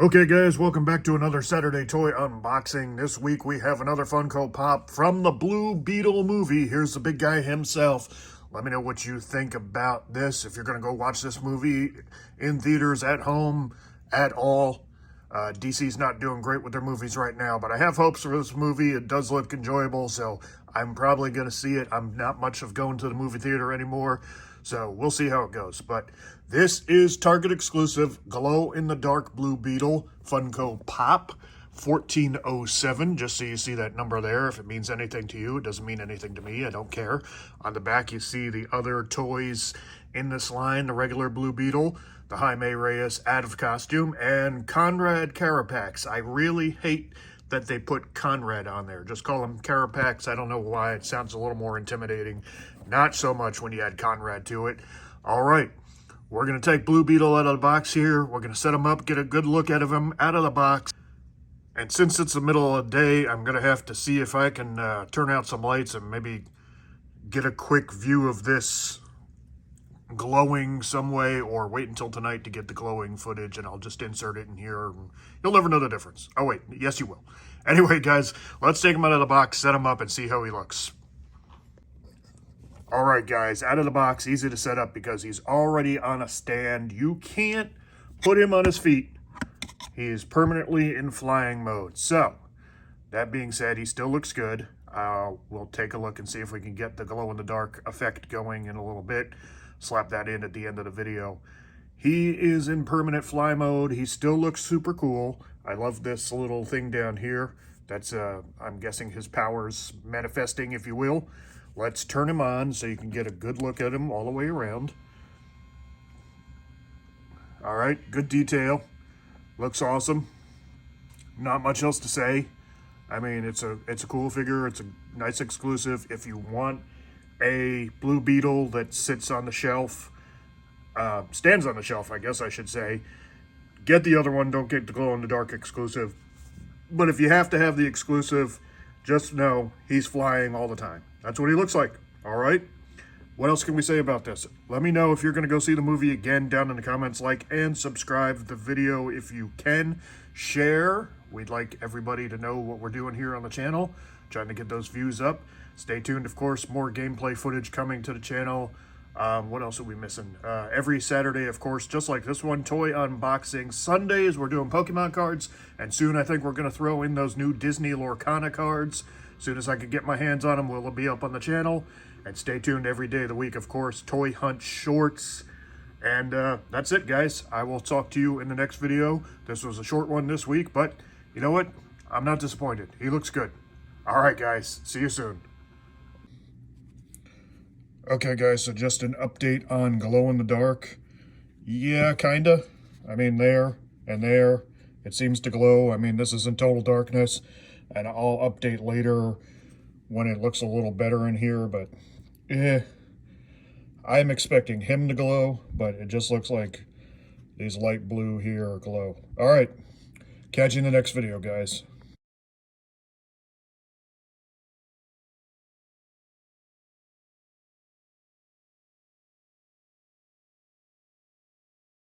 Okay guys, welcome back to another Saturday toy unboxing. This week we have another Funko Pop from the Blue Beetle movie. Here's the big guy himself. Let me know what you think about this. If you're going to go watch this movie in theaters, at home, at all. DC's not doing great with their movies right now, but I have hopes for this movie. It does look enjoyable, so I'm probably going to see it. I'm not much of going to the movie theater anymore, so we'll see how it goes. But this is Target exclusive glow-in-the-dark Blue Beetle Funko Pop 1407, just so you see that number there. If it means anything to you, it doesn't mean anything to me. I don't care. On the back, you see the other toys in this line, the regular Blue Beetle, the Jaime Reyes out of costume, and Conrad Carapax. I really hate that they put Conrad on there. Just call him Carapax. I don't know why. It sounds a little more intimidating. Not so much when you add Conrad to it. All right. We're going to take Blue Beetle out of the box here. We're going to set him up, get a good look at him out of the box. And since it's the middle of the day, I'm going to have to see if I can turn out some lights and maybe get a quick view of this glowing some way, or wait until tonight to get the glowing footage and I'll just insert it in here. You'll never know the difference. Oh wait, yes you will. Anyway guys, let's take him out of the box, set him up, and see how he looks. All right guys, out of the box, easy to set up because he's already on a stand. You can't put him on his feet. He is permanently in flying mode. So, that being said, he still looks good. We'll take a look and see if we can get the glow-in-the-dark effect going in a little bit. Slap that in at the end of the video. He is in permanent fly mode. He still looks super cool. I love this little thing down here. That's, I'm guessing his powers manifesting, if you will. Let's turn him on so you can get a good look at him all the way around. All right, good detail. Looks awesome. Not much else to say. I mean, it's a cool figure. It's a nice exclusive. If you want a Blue Beetle that sits on the shelf, stands on the shelf, I guess I should say, get the other one. Don't get the glow-in-the-dark exclusive. But if you have to have the exclusive, just know he's flying all the time. That's what he looks like. All right? What else can we say about this? Let me know if you're going to go see the movie again down in the comments. Like and subscribe the video if you can. Share. We'd like everybody to know what we're doing here on the channel. Trying to get those views up. Stay tuned, of course. More gameplay footage coming to the channel. What else are we missing? Every Saturday, of course, just like this one, toy unboxing. Sundays, we're doing Pokemon cards. And soon, I think we're going to throw in those new Disney Lorcana cards. As soon as I can get my hands on them, will be up on the channel. And stay tuned every day of the week, of course. Toy Hunt Shorts. And that's it, guys. I will talk to you in the next video. This was a short one this week, but you know what? I'm not disappointed. He looks good. All right, guys. See you soon. Okay, guys, so just an update on glow-in-the-dark. Yeah, kinda. I mean, there and there. It seems to glow. I mean, this is in total darkness. And I'll update later when it looks a little better in here, but I'm expecting him to glow, but it just looks like these light blue here glow. All right, catch you in the next video, guys.